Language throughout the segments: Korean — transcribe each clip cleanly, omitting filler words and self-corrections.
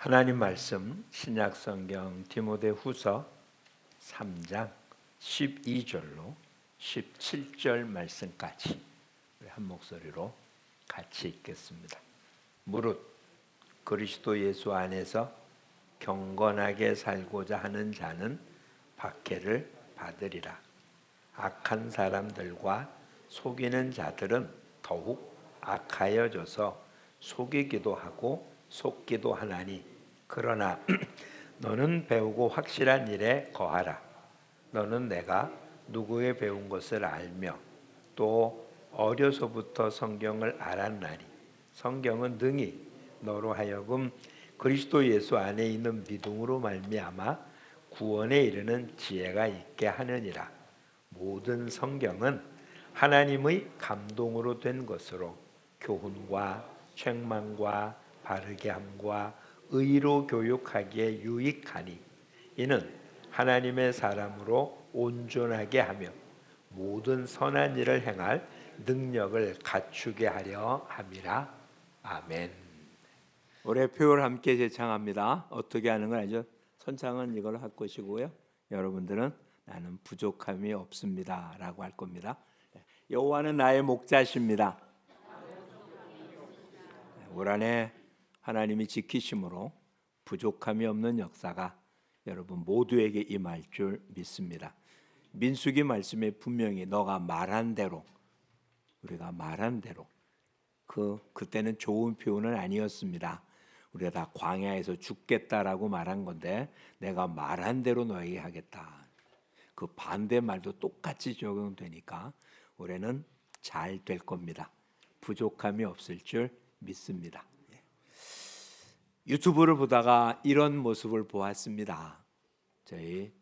하나님 말씀 신약 성경 디모데후서 3장 12절로 17절 말씀까지 한 목소리로 같이 읽겠습니다. 무릇 그리스도 예수 안에서 경건하게 살고자 하는 자는 박해를 받으리라. 악한 사람들과 속이는 자들은 더욱 악하여져서 속이기도 하고 속기도 하나니, 그러나 너는 배우고 확실한 일에 거하라. 너는 내가 누구의 배운 것을 알며 또 어려서부터 성경을 알았나니, 성경은 능히 너로 하여금 그리스도 예수 안에 있는 믿음으로 말미암아 구원에 이르는 지혜가 있게 하느니라. 모든 성경은 하나님의 감동으로 된 것으로 교훈과 책망과 바르게 함과 의로 교육하기에 유익하니, 이는 하나님의 사람으로 온전하게 하며 모든 선한 일을 행할 능력을 갖추게 하려 함이라. 아멘. 올해 표를 함께 제창합니다. 어떻게 하는 건 아니죠? 선창은 이걸 할 것이고요. 여러분들은 나는 부족함이 없습니다 라고 할 겁니다. 여호와는 나의 목자십니다. 올 한해 하나님이 지키심으로 부족함이 없는 역사가 여러분 모두에게 임할 줄 믿습니다. 민수기 말씀에 분명히 너가 말한 대로, 우리가 말한 대로, 그때는 좋은 표현은 아니었습니다. 우리가 다 광야에서 죽겠다라고 말한 건데, 내가 말한 대로 너에게 하겠다. 그 반대 말도 똑같이 적용되니까 올해는 잘 될 겁니다. 부족함이 없을 줄 믿습니다. 유튜브를 보다가 이런 모습을 보았습니다. 저희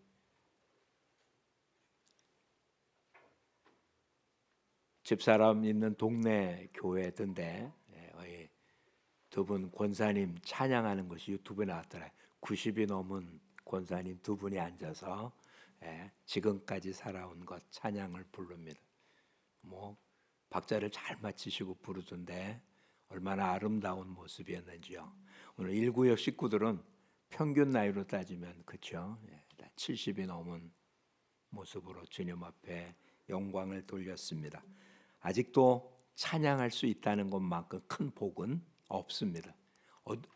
집사람 있는 동네 교회던데 두 분 권사님 찬양하는 것이 유튜브에 나왔더라고요. 90이 넘은 권사님 두 분이 앉아서 지금까지 살아온 것 찬양을 부릅니다. 박자를 잘 맞추시고 부르던데 얼마나 아름다운 모습이었는지요. 오늘 1구역 식구들은 평균 나이로 따지면 그렇죠. 70이 넘은 모습으로 주님 앞에 영광을 돌렸습니다. 아직도 찬양할 수 있다는 것만큼 큰 복은 없습니다.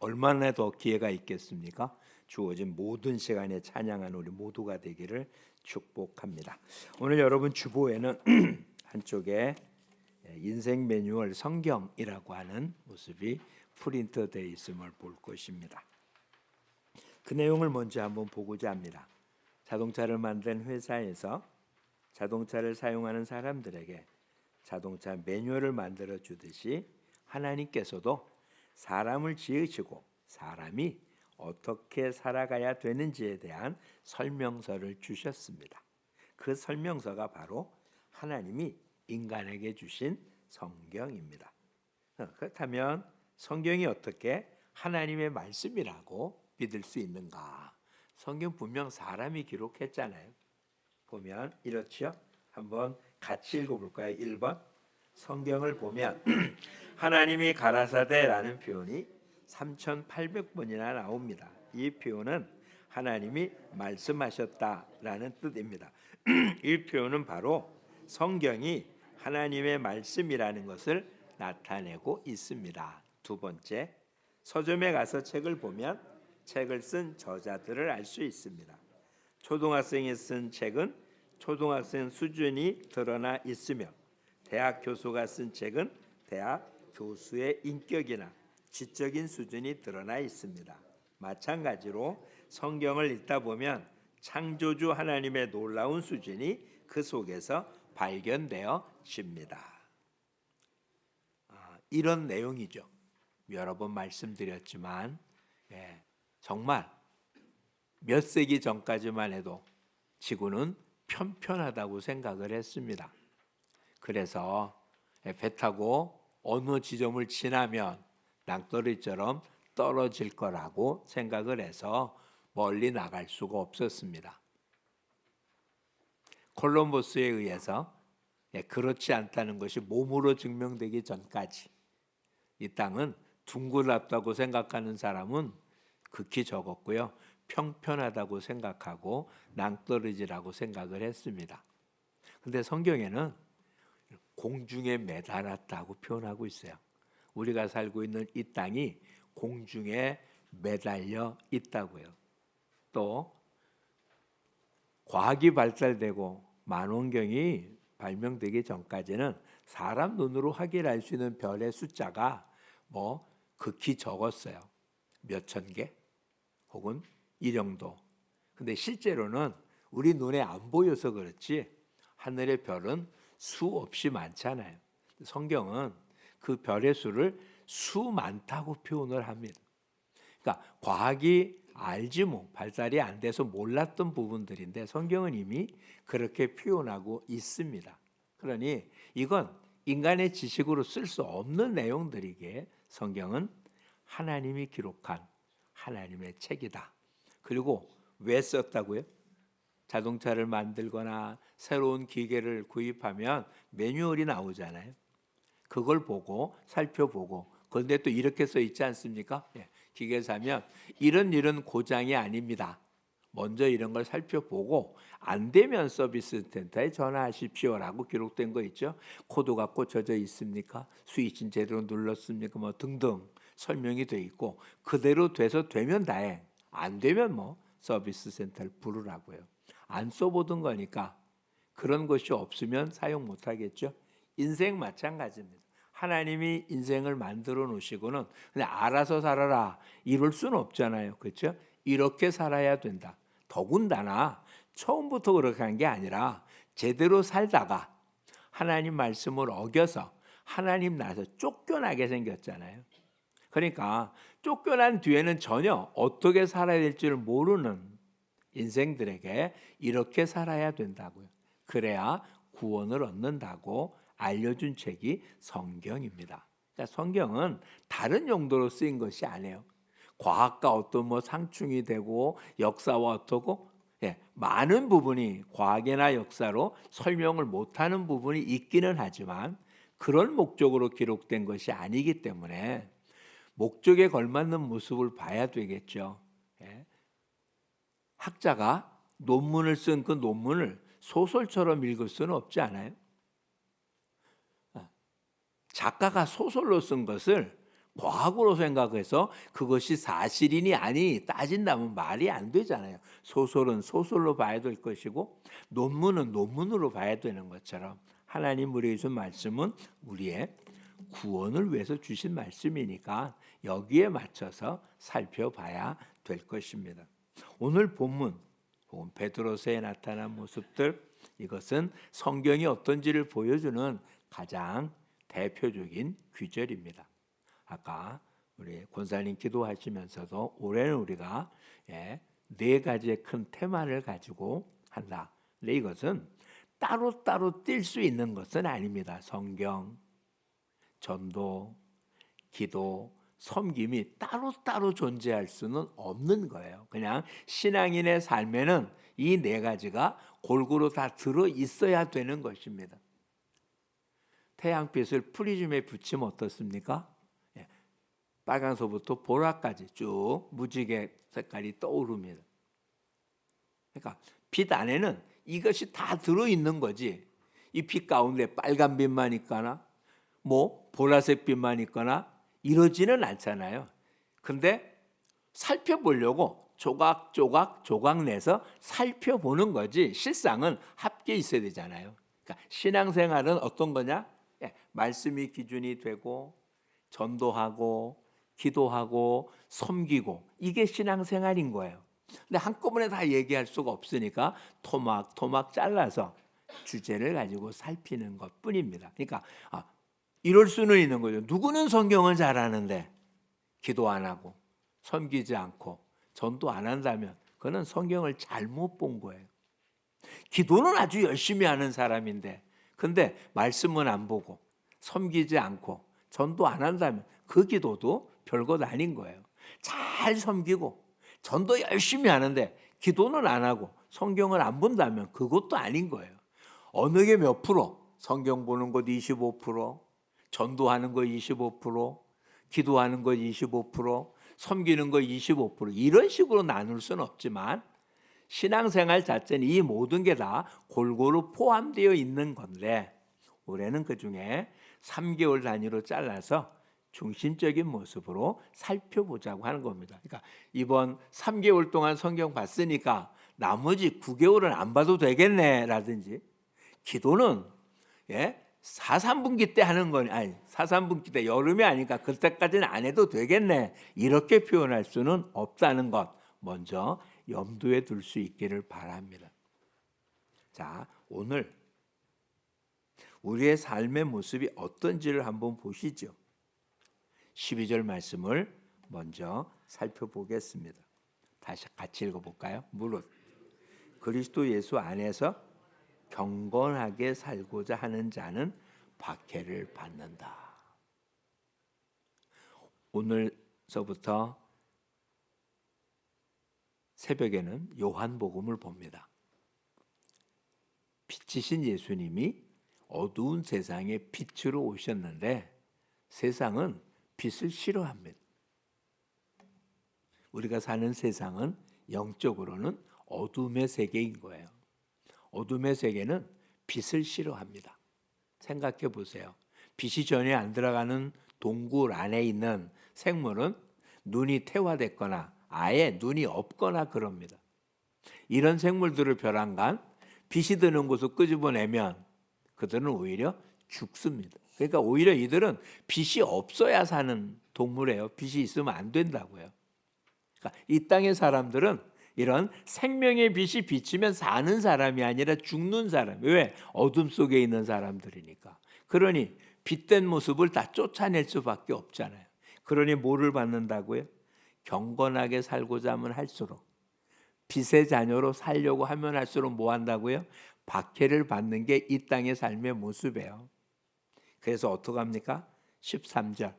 얼마나 더 기회가 있겠습니까? 주어진 모든 시간에 찬양하는 우리 모두가 되기를 축복합니다. 오늘 여러분 주보에는 한쪽에 인생 매뉴얼 성경이라고 하는 모습이 프린트되어 있음을 볼 것입니다. 그 내용을 먼저 한번 보고자 합니다. 자동차를 만든 회사에서 자동차를 사용하는 사람들에게 자동차 매뉴얼을 만들어 주듯이 하나님께서도 사람을 지으시고 사람이 어떻게 살아가야 되는지에 대한 설명서를 주셨습니다. 그 설명서가 바로 하나님이 인간에게 주신 성경입니다. 그렇다면 성경이 어떻게 하나님의 말씀이라고 믿을 수 있는가? 성경 분명 사람이 기록했잖아요. 보면 이렇죠. 한번 같이 읽어볼까요? 1번 성경을 보면 하나님이 가라사대라는 표현이 3,800번이나 나옵니다. 이 표현은 하나님이 말씀하셨다라는 뜻입니다. 이 표현은 바로 성경이 하나님의 말씀이라는 것을 나타내고 있습니다. 두 번째, 서점에 가서 책을 보면 책을 쓴 저자들을 알 수 있습니다. 초등학생이 쓴 책은 초등학생 수준이 드러나 있으며, 대학 교수가 쓴 책은 대학 교수의 인격이나 지적인 수준이 드러나 있습니다. 마찬가지로 성경을 읽다 보면 창조주 하나님의 놀라운 수준이 그 속에서 발견되어집니다. 이런 내용이죠. 여러 번 말씀드렸지만 정말 몇 세기 전까지만 해도 지구는 편편하다고 생각을 했습니다. 그래서 배 타고 어느 지점을 지나면 낭떠러지처럼 떨어질 거라고 생각을 해서 멀리 나갈 수가 없었습니다. 콜럼버스에 의해서 그렇지 않다는 것이 몸으로 증명되기 전까지 이 땅은 둥글었다고 생각하는 사람은 극히 적었고요. 평편하다고 생각하고 낭떠러지라고 생각을 했습니다. 근데 성경에는 공중에 매달았다고 표현하고 있어요. 우리가 살고 있는 이 땅이 공중에 매달려 있다고요. 또 과학이 발달되고 만원경이 발명되기 전까지는 사람 눈으로 확인할 수 있는 별의 숫자가 극히 적었어요. 몇천 개 혹은 이 정도. 근데 실제로는 우리 눈에 안 보여서 그렇지 하늘의 별은 수없이 많잖아요. 성경은 그 별의 수를 수많다고 표현을 합니다. 그러니까 과학이 알지 발달이 안 돼서 몰랐던 부분들인데 성경은 이미 그렇게 표현하고 있습니다. 그러니 이건 인간의 지식으로 쓸 수 없는 내용들이기에 성경은 하나님이 기록한 하나님의 책이다. 그리고 왜 썼다고요? 자동차를 만들거나 새로운 기계를 구입하면 매뉴얼이 나오잖아요. 그걸 보고 살펴보고 그런데 또 이렇게 써 있지 않습니까? 기계 사면 이런 고장이 아닙니다. 먼저 이런 걸 살펴보고 안 되면 서비스 센터에 전화하십시오라고 기록된 거 있죠. 코드가 꽂혀져 있습니까? 스위치는 제대로 눌렀습니까? 등등 설명이 돼 있고 그대로 돼서 되면 다행, 안 되면 서비스 센터를 부르라고요. 안 써보던 거니까 그런 것이 없으면 사용 못 하겠죠. 인생 마찬가지입니다. 하나님이 인생을 만들어 놓으시고는 그냥 알아서 살아라 이럴 수는 없잖아요. 그렇죠? 이렇게 살아야 된다. 더군다나 처음부터 그렇게 한 게 아니라 제대로 살다가 하나님 말씀을 어겨서 하나님 나서 쫓겨나게 생겼잖아요. 그러니까 쫓겨난 뒤에는 전혀 어떻게 살아야 될지를 모르는 인생들에게 이렇게 살아야 된다고요. 그래야 구원을 얻는다고 알려준 책이 성경입니다. 그러니까 성경은 다른 용도로 쓰인 것이 아니에요. 과학과 어떤 상충이 되고 역사와 어떻고 많은 부분이 과학이나 역사로 설명을 못하는 부분이 있기는 하지만 그런 목적으로 기록된 것이 아니기 때문에 목적에 걸맞는 모습을 봐야 되겠죠. 학자가 논문을 쓴 그 논문을 소설처럼 읽을 수는 없지 않아요? 작가가 소설로 쓴 것을 과학으로 생각해서 그것이 사실이니 아니 따진다면 말이 안 되잖아요. 소설은 소설로 봐야 될 것이고 논문은 논문으로 봐야 되는 것처럼 하나님 우리에게 준 말씀은 우리의 구원을 위해서 주신 말씀이니까 여기에 맞춰서 살펴봐야 될 것입니다. 오늘 본문 혹은 베드로서에 나타난 모습들, 이것은 성경이 어떤지를 보여주는 가장 대표적인 규절입니다. 아까 우리 권사님 기도하시면서도 올해는 우리가 네 가지의 큰 테마를 가지고 한다. 근데 이것은 따로따로 뛸 수 있는 것은 아닙니다. 성경, 전도, 기도, 섬김이 따로따로 존재할 수는 없는 거예요. 그냥 신앙인의 삶에는 이 네 가지가 골고루 다 들어 있어야 되는 것입니다. 태양빛을 프리즘에 붙이면 어떻습니까? 빨간서부터 보라까지 쭉 무지개 색깔이 떠오릅니다. 그러니까 빛 안에는 이것이 다 들어있는 거지. 이 빛 가운데 빨간 빛만 있거나 보라색 빛만 있거나 이러지는 않잖아요. 근데 살펴보려고 조각 내서 살펴보는 거지 실상은 합계 있어야 되잖아요. 그러니까 신앙생활은 어떤 거냐? 말씀이 기준이 되고 전도하고 기도하고 섬기고 이게 신앙생활인 거예요. 근데 한꺼번에 다 얘기할 수가 없으니까 토막 잘라서 주제를 가지고 살피는 것뿐입니다. 그러니까 이럴 수는 있는 거죠. 누구는 성경을 잘 아는데 기도 안 하고 섬기지 않고 전도 안 한다면 그는 성경을 잘못 본 거예요. 기도는 아주 열심히 하는 사람인데 근데 말씀은 안 보고 섬기지 않고 전도 안 한다면 그 기도도 별것 아닌 거예요. 잘 섬기고 전도 열심히 하는데 기도는 안 하고 성경을 안 본다면 그것도 아닌 거예요. 어느 게 몇 프로? 성경 보는 것 25%, 전도하는 것 25%, 기도하는 것 25%, 섬기는 거 25% 이런 식으로 나눌 수는 없지만 신앙생활 자체는 이 모든 게 다 골고루 포함되어 있는 건데 올해는 그중에 3개월 단위로 잘라서 중심적인 모습으로 살펴보자고 하는 겁니다. 그러니까 이번 3개월 동안 성경 봤으니까 나머지 9개월은 안 봐도 되겠네라든지 기도는 4-3분기 때 하는 거니 아니 4-3분기 때 여름이 아니까 그때까지는 안 해도 되겠네 이렇게 표현할 수는 없다는 것 먼저 염두에 둘 수 있기를 바랍니다. 자, 오늘 우리의 삶의 모습이 어떤지를 한번 보시죠. 12절 말씀을 먼저 살펴보겠습니다. 다시 같이 읽어볼까요? 무릇 그리스도 예수 안에서 경건하게 살고자 하는 자는 박해를 받는다. 오늘서부터 새벽에는 요한복음을 봅니다. 빛이신 예수님이 어두운 세상에 빛으로 오셨는데 세상은 빛을 싫어합니다. 우리가 사는 세상은 영적으로는 어둠의 세계인 거예요. 어둠의 세계는 빛을 싫어합니다. 생각해 보세요. 빛이 전혀 안 들어가는 동굴 안에 있는 생물은 눈이 퇴화됐거나 아예 눈이 없거나 그럽니다. 이런 생물들을 벼랑간 빛이 드는 곳을 끄집어내면 그들은 오히려 죽습니다. 그러니까 오히려 이들은 빛이 없어야 사는 동물이에요. 빛이 있으면 안 된다고요. 그러니까 이 땅의 사람들은 이런 생명의 빛이 비치면 사는 사람이 아니라 죽는 사람. 왜? 어둠 속에 있는 사람들이니까. 그러니 빛된 모습을 다 쫓아낼 수밖에 없잖아요. 그러니 뭐를 받는다고요? 경건하게 살고자 하면 할수록 빛의 자녀로 살려고 하면 할수록 뭐 한다고요? 박해를 받는 게 이 땅의 삶의 모습이에요. 그래서 어떻게 합니까? 13절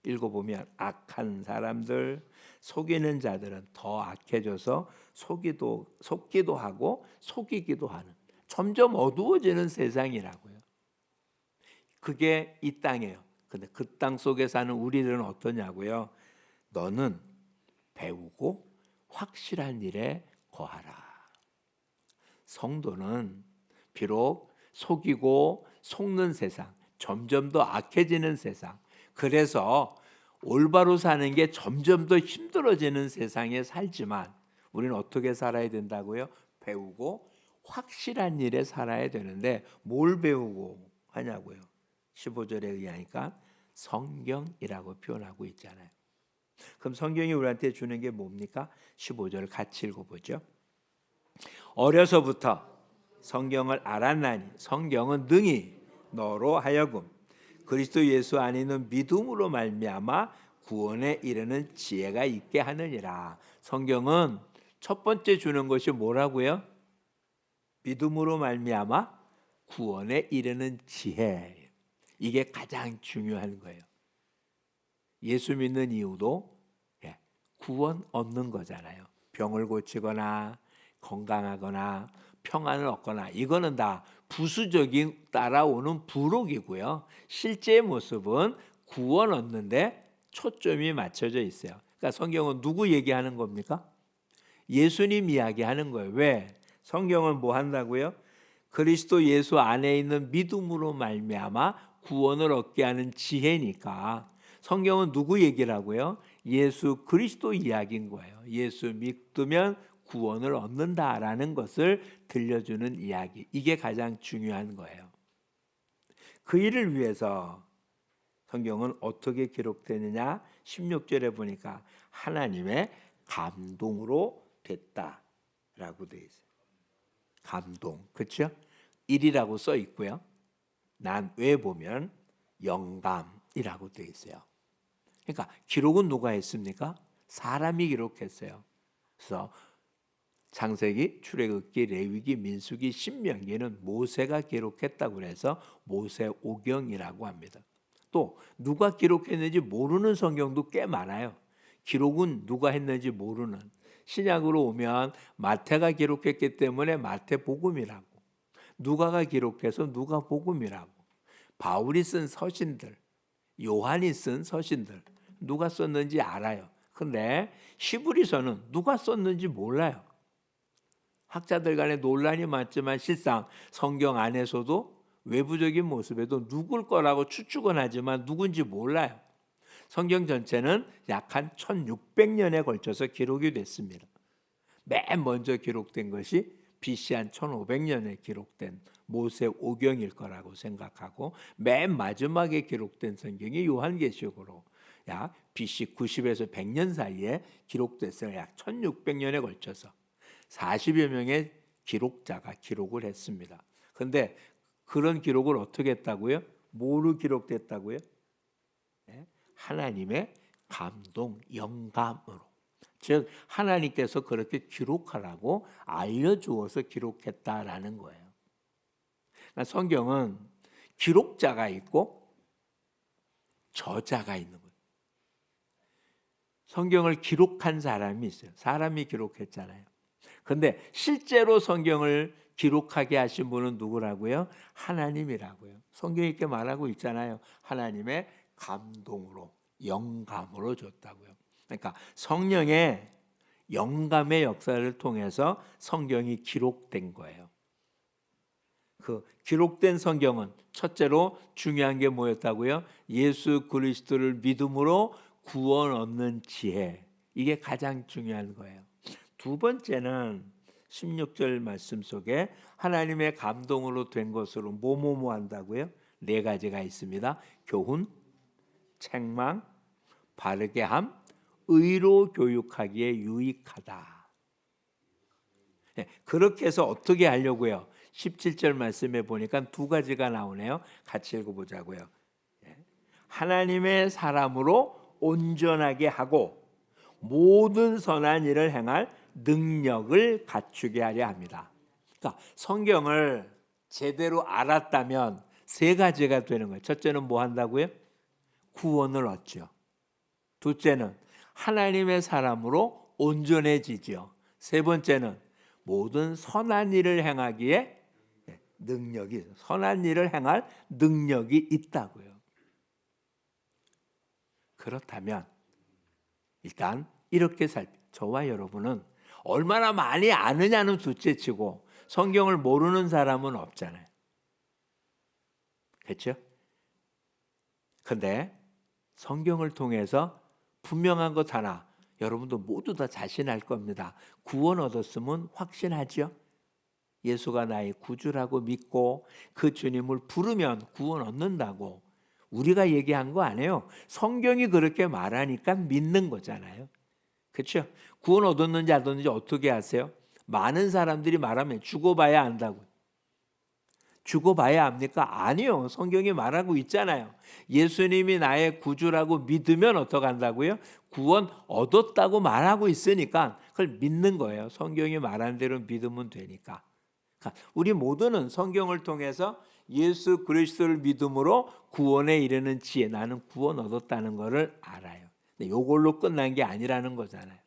읽어보면 악한 사람들, 속이는 자들은 더 악해져서 속기도 하고 속이기도 하는 점점 어두워지는 세상이라고요. 그게 이 땅이에요. 근데 그 땅 속에 사는 우리들은 어떠냐고요? 너는 배우고 확실한 일에 거하라. 성도는 비록 속이고 속는 세상, 점점 더 악해지는 세상, 그래서 올바로 사는 게 점점 더 힘들어지는 세상에 살지만 우리는 어떻게 살아야 된다고요? 배우고 확실한 일에 살아야 되는데 뭘 배우고 하냐고요? 15절에 의하니까 성경이라고 표현하고 있잖아요. 그럼 성경이 우리한테 주는 게 뭡니까? 15절 같이 읽어보죠. 어려서부터 성경을 알았나니 성경은 능히 너로 하여금 그리스도 예수 안에 있는 믿음으로 말미암아 구원에 이르는 지혜가 있게 하느니라. 성경은 첫 번째 주는 것이 뭐라고요? 믿음으로 말미암아 구원에 이르는 지혜. 이게 가장 중요한 거예요. 예수 믿는 이유도 구원 얻는 거잖아요. 병을 고치거나 건강하거나 평안을 얻거나 이거는 다 부수적인 따라오는 부록이고요. 실제의 모습은 구원 얻는데 초점이 맞춰져 있어요. 그러니까 성경은 누구 얘기하는 겁니까? 예수님 이야기하는 거예요. 왜? 성경은 뭐 한다고요? 그리스도 예수 안에 있는 믿음으로 말미암아 구원을 얻게 하는 지혜니까 성경은 누구 얘기라고요? 예수 그리스도 이야기인 거예요. 예수 믿으면 구원을 얻는다라는 것을 들려주는 이야기. 이게 가장 중요한 거예요. 그 일을 위해서 성경은 어떻게 기록되느냐? 16절에 보니까 하나님의 감동으로 됐다라고 되어 있어요. 감동, 그렇죠? 일이라고 써 있고요. 난 왜 보면 영감이라고 되어 있어요. 그러니까 기록은 누가 했습니까? 사람이 기록했어요. 그래서 창세기, 출애굽기, 레위기, 민수기, 신명기는 모세가 기록했다고 해서 모세오경이라고 합니다. 또 누가 기록했는지 모르는 성경도 꽤 많아요. 기록은 누가 했는지 모르는. 신약으로 오면 마태가 기록했기 때문에 마태복음이라고, 누가가 기록해서 누가복음이라고, 바울이 쓴 서신들, 요한이 쓴 서신들 누가 썼는지 알아요. 근데 히브리서는 누가 썼는지 몰라요. 학자들 간에 논란이 많지만 실상 성경 안에서도 외부적인 모습에도 누굴 거라고 추측은 하지만 누군지 몰라요. 성경 전체는 약 한 1600년에 걸쳐서 기록이 됐습니다. 맨 먼저 기록된 것이 BC 한 1500년에 기록된 모세오경일 거라고 생각하고, 맨 마지막에 기록된 성경이 요한계시록으로 약 BC 90에서 100년 사이에 기록됐어요. 약 1600년에 걸쳐서 40여 명의 기록자가 기록을 했습니다. 그런데 그런 기록을 어떻게 했다고요? 뭐로 기록됐다고요? 하나님의 감동, 영감으로. 즉 하나님께서 그렇게 기록하라고 알려주어서 기록했다라는 거예요. 그러니까 성경은 기록자가 있고 저자가 있는 거예요. 성경을 기록한 사람이 있어요. 사람이 기록했잖아요. 그런데 실제로 성경을 기록하게 하신 분은 누구라고요? 하나님이라고요. 성경이 이렇게 말하고 있잖아요. 하나님의 감동으로, 영감으로 줬다고요. 그러니까 성령의 영감의 역사를 통해서 성경이 기록된 거예요. 그 기록된 성경은 첫째로 중요한 게 뭐였다고요? 예수 그리스도를 믿음으로 구원 얻는 지혜. 이게 가장 중요한 거예요. 두 번째는 16절 말씀 속에 하나님의 감동으로 된 것으로 뭐뭐뭐 한다고요? 네 가지가 있습니다. 교훈, 책망, 바르게 함, 의로 교육하기에 유익하다. 그렇게 해서 어떻게 하려고요? 17절 말씀에 보니까 두 가지가 나오네요. 같이 읽어보자고요. 하나님의 사람으로 온전하게 하고 모든 선한 일을 행할 능력을 갖추게 하려 합니다. 그러니까 성경을 제대로 알았다면 세 가지가 되는 거예요. 첫째는 뭐 한다고요? 구원을 얻죠. 둘째는 하나님의 사람으로 온전해지죠. 세 번째는 모든 선한 일을 행하기에 능력이, 선한 일을 행할 능력이 있다고요. 그렇다면 일단 이렇게 저와 여러분은 얼마나 많이 아느냐는 둘째치고 성경을 모르는 사람은 없잖아요. 그렇죠? 근데 성경을 통해서 분명한 것 하나, 여러분도 모두 다 자신할 겁니다. 구원 얻었으면 확신하죠. 예수가 나의 구주라고 믿고 그 주님을 부르면 구원 얻는다고 우리가 얘기한 거 아니에요. 성경이 그렇게 말하니까 믿는 거잖아요. 그렇죠? 구원 얻었는지 안 얻었는지 어떻게 아세요? 많은 사람들이 말하면 죽어봐야 안다고. 죽어봐야 압니까? 아니요. 성경이 말하고 있잖아요. 예수님이 나의 구주라고 믿으면 어떻게 한다고요? 구원 얻었다고 말하고 있으니까 그걸 믿는 거예요. 성경이 말하는 대로 믿으면 되니까. 우리 모두는 성경을 통해서 예수 그리스도를 믿음으로 구원에 이르는 지혜, 나는 구원 얻었다는 것을 알아요. 근데 이걸로 끝난 게 아니라는 거잖아요.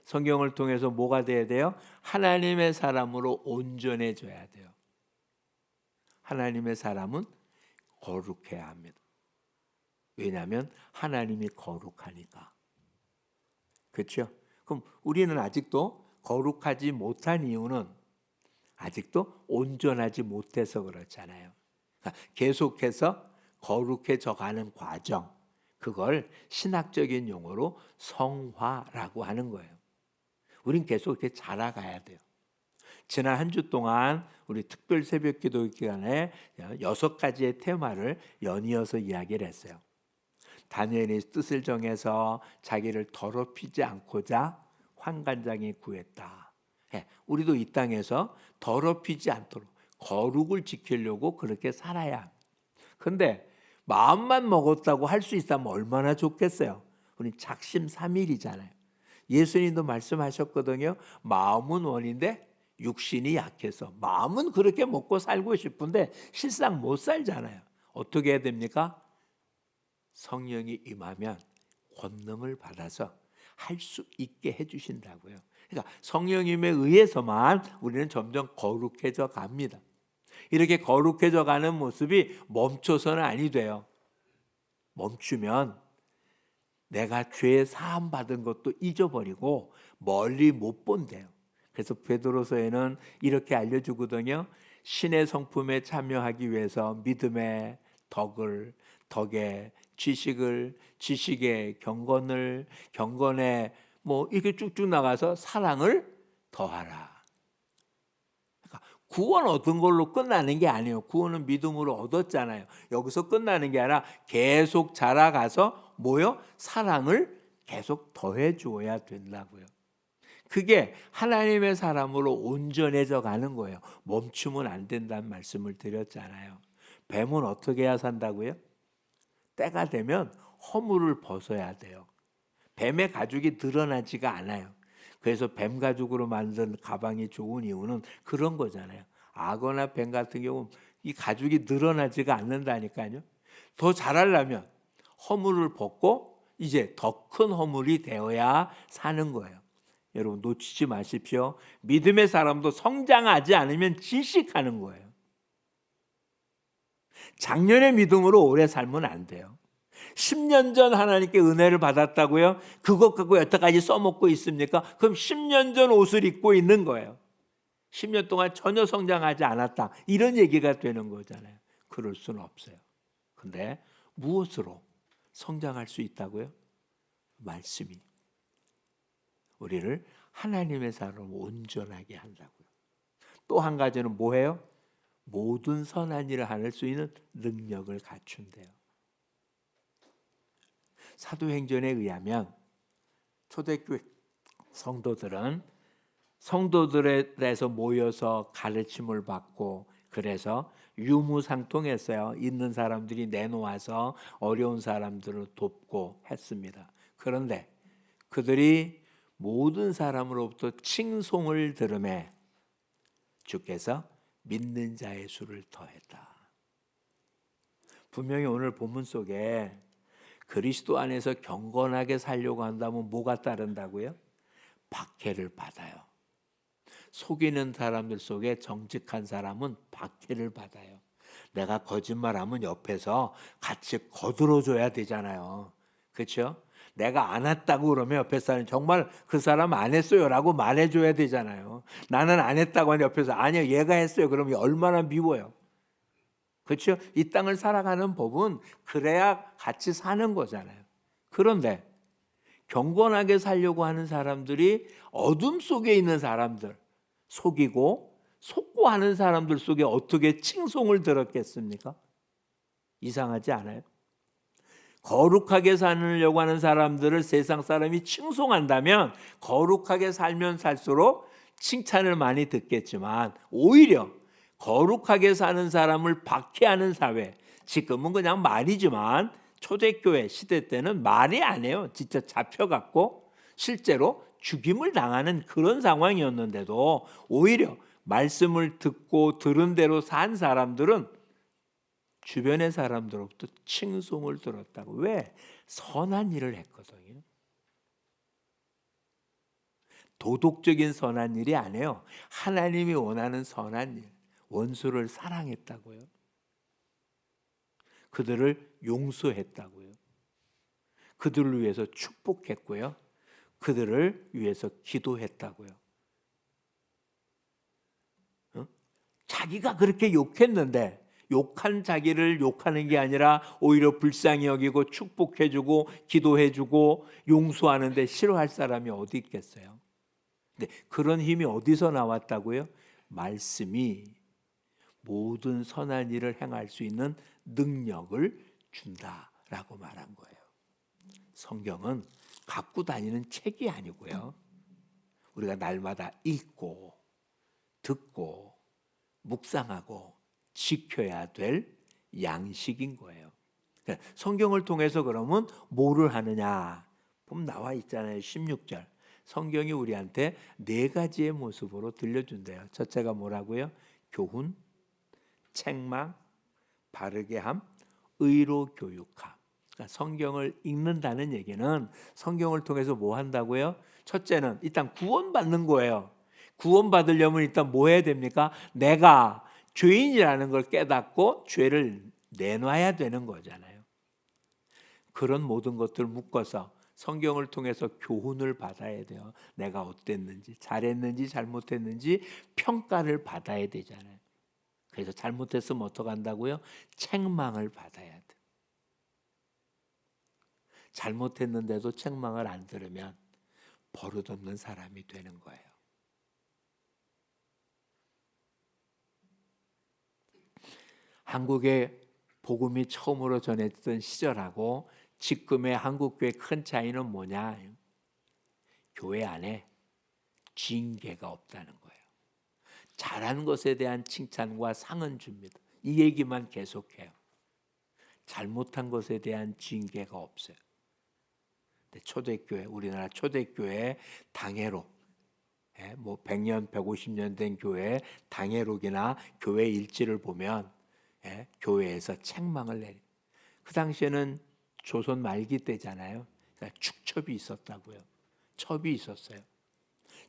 성경을 통해서 뭐가 돼야 돼요? 하나님의 사람으로 온전해져야 돼요. 하나님의 사람은 거룩해야 합니다. 왜냐하면 하나님이 거룩하니까. 그렇죠? 그럼 우리는 아직도 거룩하지 못한 이유는 아직도 온전하지 못해서 그렇잖아요. 그러니까 계속해서 거룩해져 가는 과정, 그걸 신학적인 용어로 성화라고 하는 거예요. 우린 계속 이렇게 자라가야 돼요. 지난 한 주 동안 우리 특별 새벽 기도 기간에 6가지의 테마를 연이어서 이야기를 했어요. 다니엘이 뜻을 정해서 자기를 더럽히지 않고자 환관장이 구했다. 우리도 이 땅에서 더럽히지 않도록 거룩을 지키려고 그렇게 살아야 합니다. 그런데 마음만 먹었다고 할 수 있다면 얼마나 좋겠어요. 우리 작심삼일이잖아요. 예수님도 말씀하셨거든요. 마음은 원인데 육신이 약해서, 마음은 그렇게 먹고 살고 싶은데 실상 못 살잖아요. 어떻게 해야 됩니까? 성령이 임하면 권능을 받아서 할 수 있게 해주신다고요. 그러니까 성령님에 의해서만 우리는 점점 거룩해져 갑니다. 이렇게 거룩해져 가는 모습이 멈춰서는 아니 돼요. 멈추면 내가 죄 사함 받은 것도 잊어버리고 멀리 못 본대요. 그래서 베드로서에는 이렇게 알려주거든요. 신의 성품에 참여하기 위해서 믿음의 덕에 지식에 경건에 뭐 이렇게 쭉쭉 나가서 사랑을 더하라. 그러니까 구원 얻은 걸로 끝나는 게 아니에요. 구원은 믿음으로 얻었잖아요. 여기서 끝나는 게 아니라 계속 자라가서 뭐요? 사랑을 계속 더해 주어야 된다고요. 그게 하나님의 사람으로 온전해져 가는 거예요. 멈추면 안 된다는 말씀을 드렸잖아요. 뱀은 어떻게 해야 산다고요? 때가 되면 허물을 벗어야 돼요. 뱀의 가죽이 드러나지가 않아요. 그래서 뱀 가죽으로 만든 가방이 좋은 이유는 그런 거잖아요. 악어나 뱀 같은 경우는 이 가죽이 드러나지가 않는다니까요. 더 잘하려면 허물을 벗고 이제 더 큰 허물이 되어야 사는 거예요. 여러분 놓치지 마십시오. 믿음의 사람도 성장하지 않으면 질식하는 거예요. 작년의 믿음으로 오래 살면 안 돼요. 10년 전 하나님께 은혜를 받았다고요? 그것 갖고 여태까지 써먹고 있습니까? 그럼 10년 전 옷을 입고 있는 거예요. 10년 동안 전혀 성장하지 않았다. 이런 얘기가 되는 거잖아요. 그럴 수는 없어요. 근데 무엇으로 성장할 수 있다고요? 말씀이 우리를 하나님의 사람으로 온전하게 한다고요. 또 한 가지는 뭐예요? 모든 선한 일을 할 수 있는 능력을 갖춘대요. 사도행전에 의하면 초대교회 성도들은 성도들에서 모여서 가르침을 받고 그래서 유무상통했어요. 있는 사람들이 내놓아서 어려운 사람들을 돕고 했습니다. 그런데 그들이 모든 사람으로부터 칭송을 들으매 주께서 믿는 자의 수를 더했다. 분명히 오늘 본문 속에 그리스도 안에서 경건하게 살려고 한다면 뭐가 따른다고요? 박해를 받아요. 속이는 사람들 속에 정직한 사람은 박해를 받아요. 내가 거짓말하면 옆에서 같이 거들어줘야 되잖아요. 그렇죠? 내가 안 했다고 그러면 옆에 사람이 정말 그 사람 안 했어요 라고 말해줘야 되잖아요. 나는 안 했다고 하는 옆에서 아니요 얘가 했어요 그러면 얼마나 미워요. 그렇죠? 이 땅을 살아가는 법은 그래야 같이 사는 거잖아요. 그런데 경건하게 살려고 하는 사람들이 어둠 속에 있는 사람들 속이고 속고하는 사람들 속에 어떻게 칭송을 들었겠습니까? 이상하지 않아요? 거룩하게 살려고 하는 사람들을 세상 사람이 칭송한다면 거룩하게 살면 살수록 칭찬을 많이 듣겠지만 오히려 거룩하게 사는 사람을 박해하는 사회, 지금은 그냥 말이지만 초대교회 시대 때는 말이 아니에요. 진짜 잡혀갖고 실제로 죽임을 당하는 그런 상황이었는데도 오히려 말씀을 듣고 들은 대로 산 사람들은 주변의 사람들로부터 칭송을 들었다고. 왜? 선한 일을 했거든요. 도덕적인 선한 일이 아니에요. 하나님이 원하는 선한 일. 원수를 사랑했다고요. 그들을 용서했다고요. 그들을 위해서 축복했고요. 그들을 위해서 기도했다고요. 자기가 그렇게 욕했는데 욕한 자기를 욕하는 게 아니라 오히려 불쌍히 여기고 축복해주고 기도해주고 용서하는데 싫어할 사람이 어디 있겠어요? 근데 그런 힘이 어디서 나왔다고요? 말씀이 모든 선한 일을 행할 수 있는 능력을 준다라고 말한 거예요. 성경은 갖고 다니는 책이 아니고요. 우리가 날마다 읽고 듣고 묵상하고 지켜야 될 양식인 거예요. 성경을 통해서 그러면 뭐를 하느냐? 보면 나와 있잖아요. 16절. 성경이 우리한테 4가지의 모습으로 들려준대요. 첫째가 뭐라고요? 교훈, 책망, 바르게 함, 의로 교육함. 그러니까 성경을 읽는다는 얘기는 성경을 통해서 뭐 한다고요? 첫째는 일단 구원받는 거예요. 구원받으려면 일단 뭐 해야 됩니까? 내가 죄인이라는 걸 깨닫고 죄를 내놔야 되는 거잖아요. 그런 모든 것들을 묶어서 성경을 통해서 교훈을 받아야 돼요. 내가 어땠는지, 잘했는지 잘못했는지 평가를 받아야 되잖아요. 그래서 잘못했으면 어떡한다고요? 책망을 받아야 돼. 잘못했는데도 책망을 안 들으면 버릇없는 사람이 되는 거예요. 한국에 복음이 처음으로 전했던 시절하고 지금의 한국교회의 큰 차이는 뭐냐? 교회 안에 징계가 없다는 거예요. 잘한 것에 대한 칭찬과 상은 줍니다. 이 얘기만 계속해요. 잘못한 것에 대한 징계가 없어요. 초대교회, 우리나라 초대교회 당회록, 뭐 100년, 150년 된 교회 당회록이나 교회 일지를 보면 교회에서 책망을 내리. 그 당시에는 조선 말기 때잖아요. 그러니까 축첩이 있었다고요. 첩이 있었어요.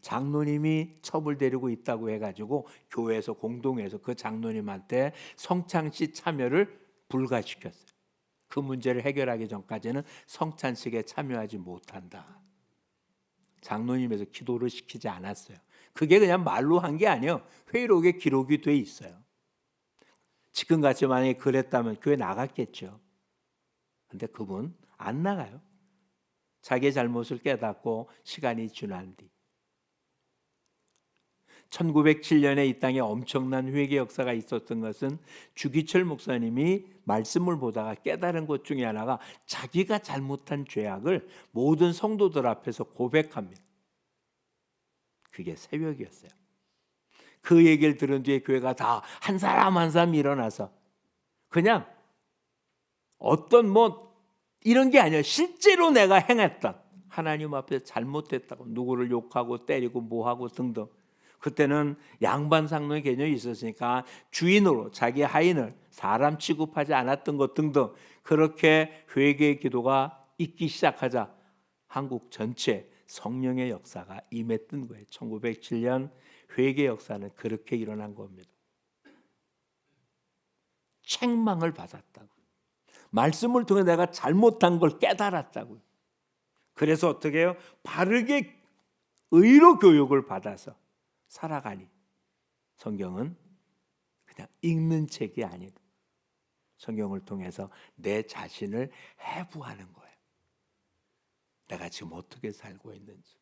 장로님이 첩을 데리고 있다고 해가지고 교회에서 공동해서 그 장로님한테 성찬식 참여를 불가시켰어요. 그 문제를 해결하기 전까지는 성찬식에 참여하지 못한다. 장로님에서 기도를 시키지 않았어요. 그게 그냥 말로 한 게 아니에요. 회의록에 기록이 돼 있어요. 지금같이 만약에 그랬다면 교회 나갔겠죠. 근데 그분 안 나가요. 자기의 잘못을 깨닫고 시간이 지난 뒤 1907년에 이 땅에 엄청난 회개 역사가 있었던 것은 주기철 목사님이 말씀을 보다가 깨달은 것 중에 하나가 자기가 잘못한 죄악을 모든 성도들 앞에서 고백합니다. 그게 새벽이었어요. 그 얘기를 들은 뒤에 교회가 다 한 사람 한 사람 일어나서 그냥 어떤 이런 게 아니에요. 실제로 내가 행했던 하나님 앞에서 잘못했다고 누구를 욕하고 때리고 뭐하고 등등. 그때는 양반 상노의 개념이 있었으니까 주인으로 자기 하인을 사람 취급하지 않았던 것 등등 그렇게 회개의 기도가 있기 시작하자 한국 전체 성령의 역사가 임했던 거예요. 1907년 회개 역사는 그렇게 일어난 겁니다. 책망을 받았다고. 말씀을 통해 내가 잘못한 걸 깨달았다고요. 그래서 어떻게 해요? 바르게 의로 교육을 받아서 살아가니 성경은 그냥 읽는 책이 아니다. 성경을 통해서 내 자신을 해부하는 거예요. 내가 지금 어떻게 살고 있는지.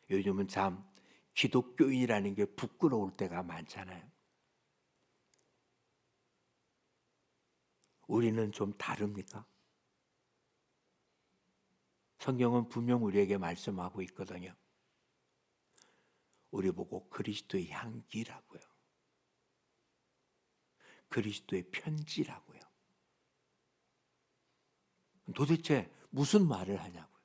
요즘은 참 기독교인이라는 게 부끄러울 때가 많잖아요. 우리는 좀 다릅니까? 성경은 분명 우리에게 말씀하고 있거든요. 우리 보고 그리스도의 향기라고요. 그리스도의 편지라고요. 도대체 무슨 말을 하냐고요.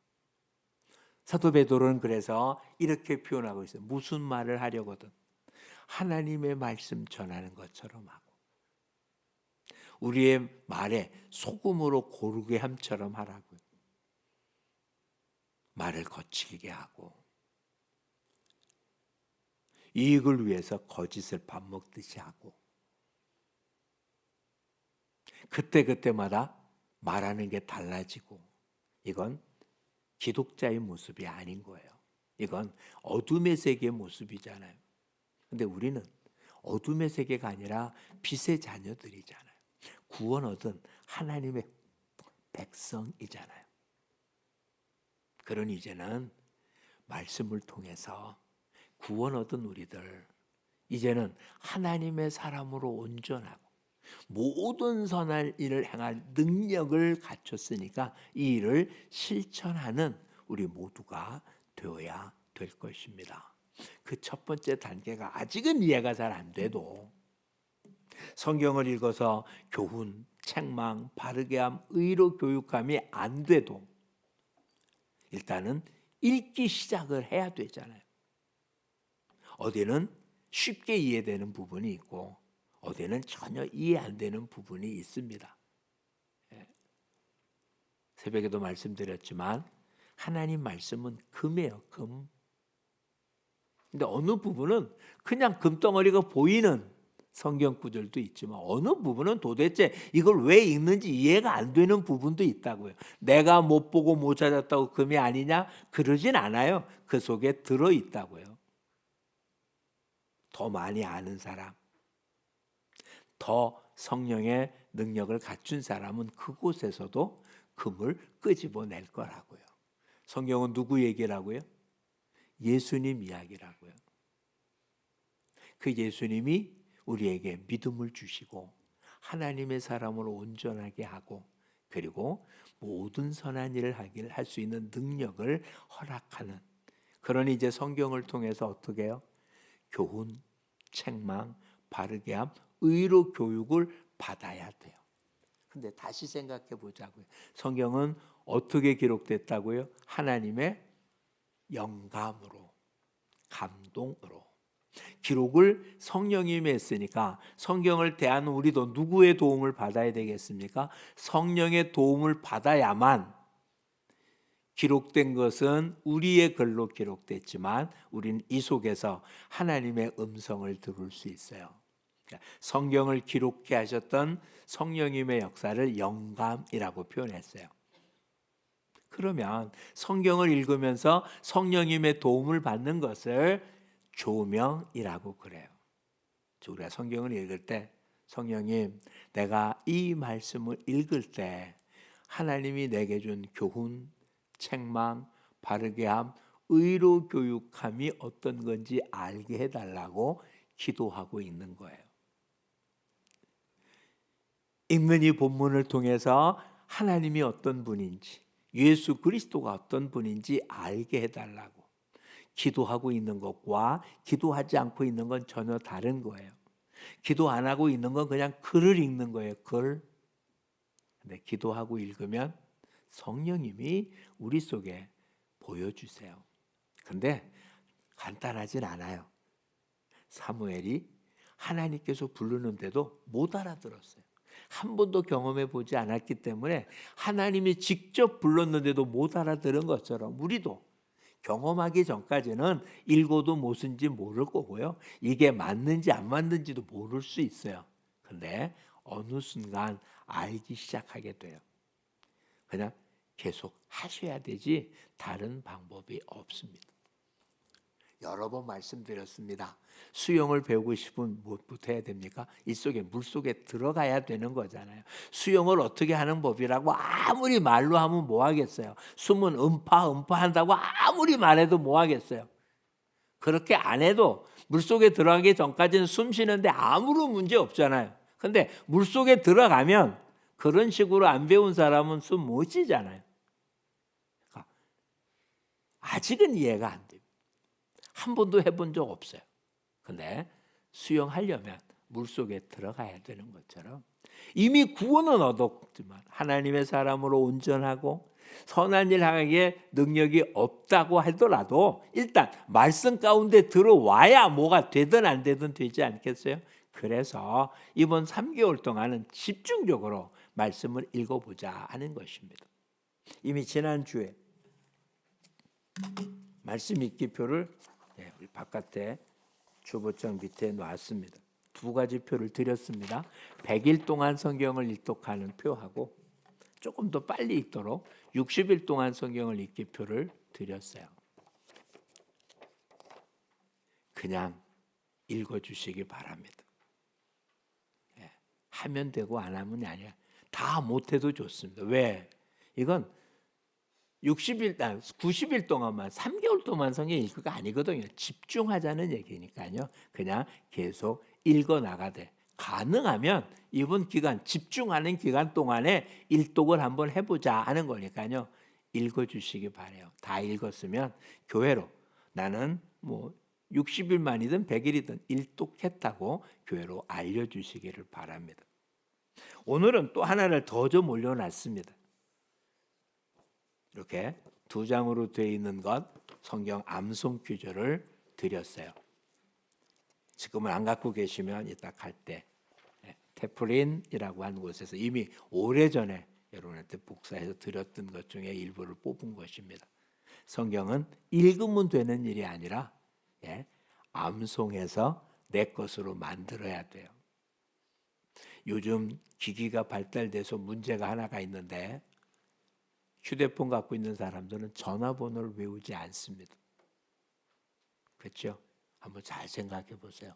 사도 베드로는 그래서 이렇게 표현하고 있어요. 무슨 말을 하려거든 하나님의 말씀 전하는 것처럼 하고 우리의 말에 소금으로 고르게 함처럼 하라고요. 말을 거칠게 하고 이익을 위해서 거짓을 밥 먹듯이 하고 그때마다 말하는 게 달라지고 이건 기독자의 모습이 아닌 거예요. 이건 어둠의 세계의 모습이잖아요. 근데 우리는 어둠의 세계가 아니라 빛의 자녀들이잖아요. 구원 얻은 하나님의 백성이잖아요. 그러니 이제는 말씀을 통해서 구원 얻은 우리들 이제는 하나님의 사람으로 온전하고 모든 선한 일을 행할 능력을 갖췄으니까 이 일을 실천하는 우리 모두가 되어야 될 것입니다. 그 첫 번째 단계가 아직은 이해가 잘 안 돼도 성경을 읽어서 교훈, 책망, 바르게 함, 의로 교육함이 안 돼도 일단은 읽기 시작을 해야 되잖아요. 어디는 쉽게 이해되는 부분이 있고 어디는 전혀 이해 안 되는 부분이 있습니다. 새벽에도 말씀드렸지만 하나님 말씀은 금이에요. 금. 근데 어느 부분은 그냥 금덩어리가 보이는 성경 구절도 있지만 어느 부분은 도대체 이걸 왜 읽는지 이해가 안 되는 부분도 있다고요. 내가 못 보고 못 찾았다고 금이 아니냐? 그러진 않아요. 그 속에 들어있다고요. 더 많이 아는 사람, 더 성령의 능력을 갖춘 사람은 그곳에서도 금을 끄집어낼 거라고요. 성경은 누구 얘기라고요? 예수님 이야기라고요. 그 예수님이 우리에게 믿음을 주시고 하나님의 사람으로 온전하게 하고 그리고 모든 선한 일을 할 수 있는 능력을 허락하는, 그러니 이제 성경을 통해서 어떻게 해요? 교훈, 책망, 바르게 함, 의로 교육을 받아야 돼요. 근데 다시 생각해 보자고요. 성경은 어떻게 기록됐다고요? 하나님의 영감으로, 감동으로. 기록을 성령님이 했으니까 성경을 대하는 우리도 누구의 도움을 받아야 되겠습니까? 성령의 도움을 받아야만, 기록된 것은 우리의 글로 기록됐지만 우리는 이 속에서 하나님의 음성을 들을 수 있어요. 성경을 기록해 하셨던 성령님의 역사를 영감이라고 표현했어요. 그러면 성경을 읽으면서 성령님의 도움을 받는 것을 조명이라고 그래요. 우리가 성경을 읽을 때 성령님, 내가 이 말씀을 읽을 때 하나님이 내게 준 교훈, 책망, 바르게 함, 의로 교육함이 어떤 건지 알게 해달라고 기도하고 있는 거예요. 읽는 이 본문을 통해서 하나님이 어떤 분인지, 예수 그리스도가 어떤 분인지 알게 해달라고 기도하고 있는 것과 기도하지 않고 있는 건 전혀 다른 거예요. 기도 안 하고 있는 건 그냥 글을 읽는 거예요. 글. 근데 기도하고 읽으면 성령님이 우리 속에 보여주세요. 근데 간단하진 않아요. 사무엘이 하나님께서 부르는데도 못 알아들었어요. 한 번도 경험해 보지 않았기 때문에 하나님이 직접 불렀는데도 못 알아들은 것처럼 우리도 경험하기 전까지는 읽어도 무슨지 모를 거고요. 이게 맞는지 안 맞는지도 모를 수 있어요. 근데 어느 순간 알기 시작하게 돼요. 그냥 계속 하셔야 되지 다른 방법이 없습니다. 여러 번 말씀드렸습니다. 수영을 배우고 싶으면 무엇부터 해야 됩니까? 이 속에 물속에 들어가야 되는 거잖아요. 수영을 어떻게 하는 법이라고 아무리 말로 하면 뭐 하겠어요? 숨은 음파 한다고 아무리 말해도 뭐 하겠어요? 그렇게 안 해도 물속에 들어가기 전까지는 숨 쉬는데 아무런 문제 없잖아요. 근데 물속에 들어가면 그런 식으로 안 배운 사람은 숨 못 쉬잖아요. 아직은 이해가 안 돼요. 한 번도 해본 적 없어요. 근데 수영하려면 물속에 들어가야 되는 것처럼 이미 구원은 얻었지만 하나님의 사람으로 온전하고 선한 일 하기에 능력이 없다고 하더라도 일단 말씀 가운데 들어와야 뭐가 되든 안 되든 되지 않겠어요? 그래서 이번 3개월 동안은 집중적으로 말씀을 읽어보자 하는 것입니다. 이미 지난주에 말씀 읽기표를 우리 바깥에 주보장 밑에 놨습니다. 두 가지 표를 드렸습니다. 100일 동안 성경을 읽독하는 표하고 조금 더 빨리 읽도록 60일 동안 성경을 읽기 표를 드렸어요. 그냥 읽어주시기 바랍니다. 하면 되고 안 하면 아니야. 다 못해도 좋습니다. 왜? 이건 90일 동안만 3개월 동안 성경 읽을 거 아니거든요. 집중하자는 얘기니까요. 그냥 계속 읽어 나가되 가능하면 이번 기간 집중하는 기간 동안에 일독을 한번 해보자 하는 거니까요. 읽어주시기 바래요. 다 읽었으면 교회로 나는 60일만이든 100일이든 일독했다고 교회로 알려주시기를 바랍니다. 오늘은 또 하나를 더 좀 올려놨습니다. 이렇게 2장으로 되어 있는 것 성경 암송 퀴즈를 드렸어요. 지금은 안 갖고 계시면 이따 갈 때 테프린이라고 하는 곳에서 이미 오래전에 여러분한테 복사해서 드렸던 것 중에 일부를 뽑은 것입니다. 성경은 읽으면 되는 일이 아니라 암송해서 내 것으로 만들어야 돼요. 요즘 기기가 발달돼서 문제가 하나가 있는데 휴대폰 갖고 있는 사람들은 전화번호를 외우지 않습니다. 그렇죠? 한번 잘 생각해 보세요.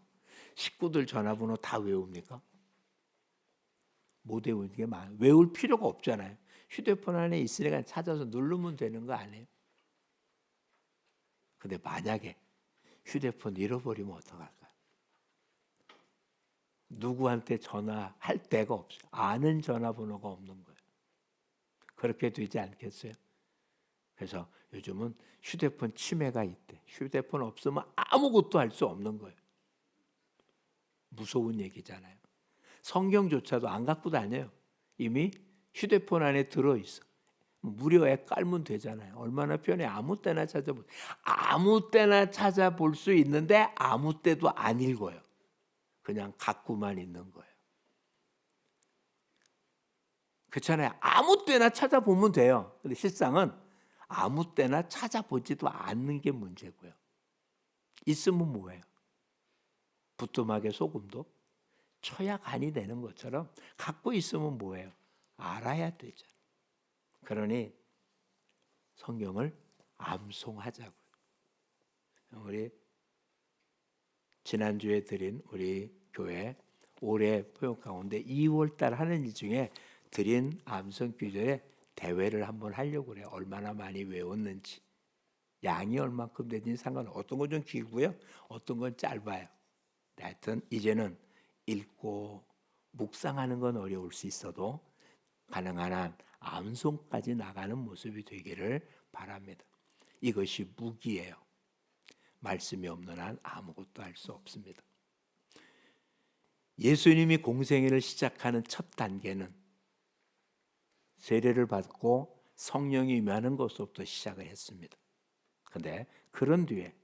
식구들 전화번호 다 외웁니까? 못 외우는 게 많아요. 외울 필요가 없잖아요. 휴대폰 안에 있으니까 찾아서 누르면 되는 거 아니에요? 근데 만약에 휴대폰 잃어버리면 어떡할까요? 누구한테 전화할 데가 없어요. 아는 전화번호가 없는 거예요. 그렇게 되지 않겠어요? 그래서 요즘은 휴대폰 치매가 있대. 휴대폰 없으면 아무것도 할 수 없는 거예요. 무서운 얘기잖아요. 성경조차도 안 갖고 다녀요. 이미 휴대폰 안에 들어있어. 무료 앱 깔면 되잖아요. 얼마나 편해. 아무 때나 찾아볼 수 있는데 아무 때도 안 읽어요. 그냥 갖고만 있는 거예요. 그렇잖아요. 아무 때나 찾아보면 돼요. 근데 실상은 아무 때나 찾아보지도 않는 게 문제고요. 있으면 뭐예요? 부뚜막에 소금도 쳐야 간이 되는 것처럼 갖고 있으면 뭐예요? 알아야 되죠. 그러니 성경을 암송하자고요. 우리 지난주에 드린 우리 교회 올해 포용 가운데 2월달 하는 일 중에 드린 암송 기도에 대회를 한번 하려고 그래요. 얼마나 많이 외웠는지. 양이 얼만큼 되든지 상관없어요. 어떤 건 좀 길고요. 어떤 건 짧아요. 하여튼 이제는 읽고 묵상하는 건 어려울 수 있어도 가능한 한 암송까지 나가는 모습이 되기를 바랍니다. 이것이 무기예요. 말씀이 없는 한 아무것도 할 수 없습니다. 예수님이 공생애를 시작하는 첫 단계는 세례를 받고 성령이 임하는 것부터 시작을 했습니다. 그런데 그런 뒤에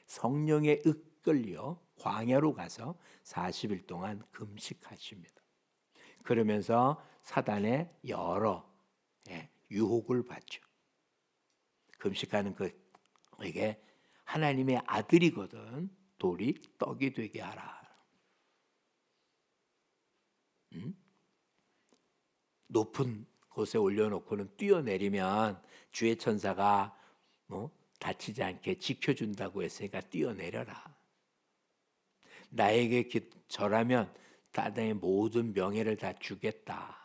성령에 이끌려 광야로 가서 40일 동안 금식하십니다. 그러면서 사단의 여러 유혹을 받죠. 금식하는 그에게 하나님의 아들이거든 돌이 떡이 되게 하라. 높은 곳에 올려놓고는 뛰어내리면 주의 천사가 다치지 않게 지켜준다고 했으니까 뛰어내려라. 나에게 절하면 나의 모든 명예를 다 주겠다.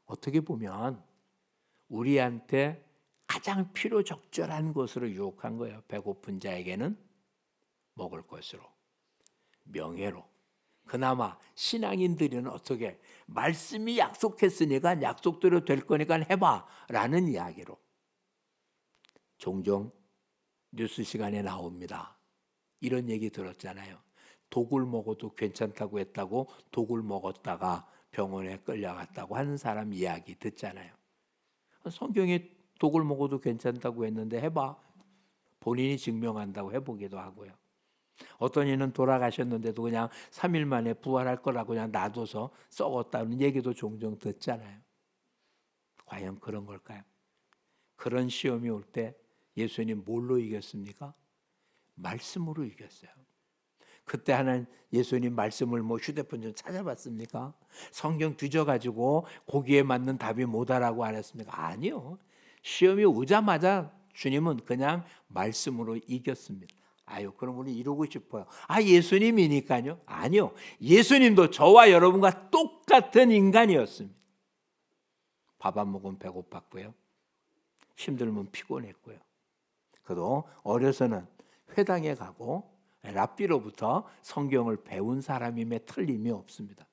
어떻게 보면 우리한테 가장 필요적절한 것으로 유혹한 거예요. 배고픈 자에게는 먹을 것으로, 명예로. 그나마 신앙인들은 어떻게 말씀이 약속했으니까 약속대로 될 거니까 해봐 라는 이야기로 종종 뉴스 시간에 나옵니다. 이런 얘기 들었잖아요. 독을 먹어도 괜찮다고 했다고 독을 먹었다가 병원에 끌려갔다고 하는 사람 이야기 듣잖아요. 성경에 독을 먹어도 괜찮다고 했는데 해봐. 본인이 증명한다고 해보기도 하고요. 어떤 이는 돌아가셨는데도 그냥 3일 만에 부활할 거라고 그냥 놔둬서 썩었다는 얘기도 종종 듣잖아요. 과연 그런 걸까요? 그런 시험이 올 때 예수님 뭘로 이겼습니까? 말씀으로 이겼어요. 그때 하는 예수님 말씀을 휴대폰 좀 찾아봤습니까? 성경 뒤져가지고 거기에 맞는 답이 뭐다라고 안 했습니까? 아니요. 시험이 오자마자 주님은 그냥 말씀으로 이겼습니다. 아유, 그럼 우리 이러고 싶어요. 예수님이니까요? 아니요. 예수님도 저와 여러분과 똑같은 인간이었습니다. 밥 안 먹으면 배고팠고요. 힘들면 피곤했고요. 그도 어려서는 회당에 가고 랍비로부터 성경을 배운 사람임에 틀림이 없습니다.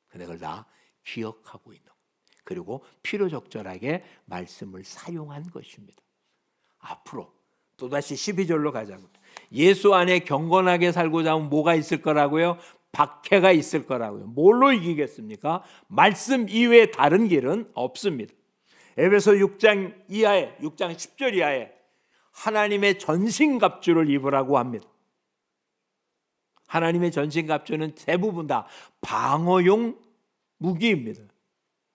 근데 그걸 다 기억하고 있는, 그리고 필요적절하게 말씀을 사용한 것입니다. 앞으로 또다시 12절로 가자고. 예수 안에 경건하게 살고자 하면 뭐가 있을 거라고요? 박해가 있을 거라고요. 뭘로 이기겠습니까? 말씀 이외에 다른 길은 없습니다. 에베소 6장 10절 이하에 하나님의 전신갑주를 입으라고 합니다. 하나님의 전신갑주는 대부분 다 방어용 무기입니다.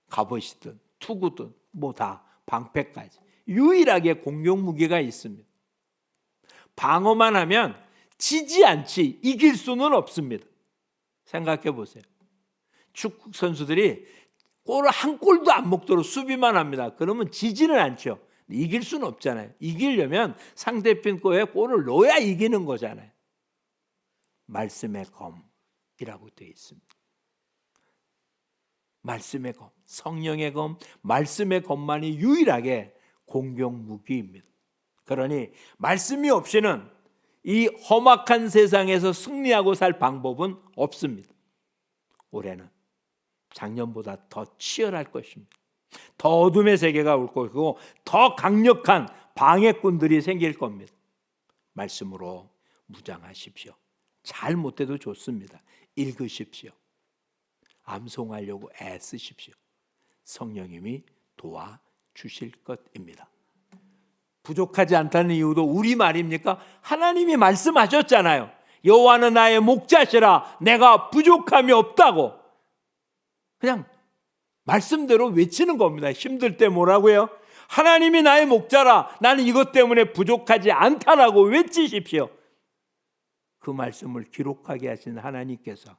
갑옷이든 투구든 다 방패까지 유일하게 공용 무기가 있습니다. 방어만 하면 지지 않지 이길 수는 없습니다. 생각해 보세요. 축구 선수들이 골을 한 골도 안 먹도록 수비만 합니다. 그러면 지지는 않죠. 이길 수는 없잖아요. 이기려면 상대편 거에 골을 넣어야 이기는 거잖아요. 말씀의 검이라고 되어 있습니다. 말씀의 검, 성령의 검, 말씀의 검만이 유일하게 공격 무기입니다. 그러니 말씀이 없이는 이 험악한 세상에서 승리하고 살 방법은 없습니다. 올해는 작년보다 더 치열할 것입니다. 더 어둠의 세계가 올 것이고 더 강력한 방해꾼들이 생길 겁니다. 말씀으로 무장하십시오. 잘 못해도 좋습니다. 읽으십시오. 암송하려고 애쓰십시오. 성령님이 도와주실 것입니다. 부족하지 않다는 이유도 우리 말입니까? 하나님이 말씀하셨잖아요. 여호와는 나의 목자시라 내가 부족함이 없다고. 그냥 말씀대로 외치는 겁니다. 힘들 때 뭐라고요? 하나님이 나의 목자라 나는 이것 때문에 부족하지 않다라고 외치십시오. 그 말씀을 기록하게 하신 하나님께서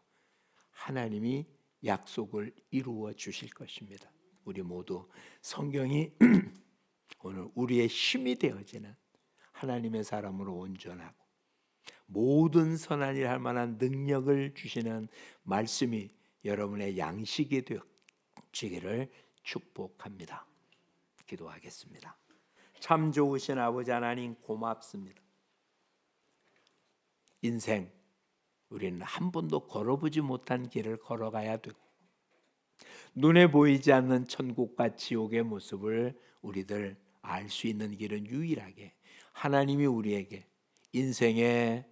하나님이 약속을 이루어 주실 것입니다. 우리 모두 성경이 오늘 우리의 힘이 되어지는 하나님의 사람으로 온전하고 모든 선한 일 할 만한 능력을 주시는 말씀이 여러분의 양식이 되어지기를 축복합니다. 기도하겠습니다. 참 좋으신 아버지 하나님 고맙습니다. 인생 우리는 한 번도 걸어보지 못한 길을 걸어가야 되고 눈에 보이지 않는 천국과 지옥의 모습을 우리들 알 수 있는 길은 유일하게 하나님이 우리에게 인생의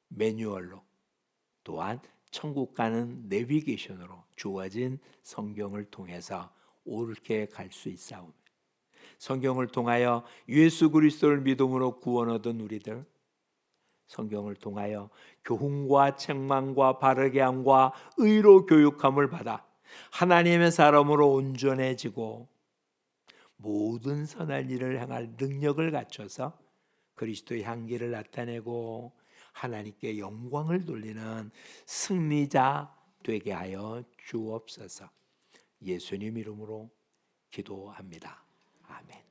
매뉴얼로 또한 천국 가는 내비게이션으로 주어진 성경을 통해서 옳게 갈 수 있사오며 성경을 통하여 예수 그리스도를 믿음으로 구원 얻은 우리들 성경을 통하여 교훈과 책망과 바르게 함과 의로 교육함을 받아 하나님의 사람으로 온전해지고 모든 선한 일을 행할 능력을 갖춰서 그리스도의 향기를 나타내고 하나님께 영광을 돌리는 승리자 되게 하여 주옵소서. 예수님 이름으로 기도합니다. 아멘.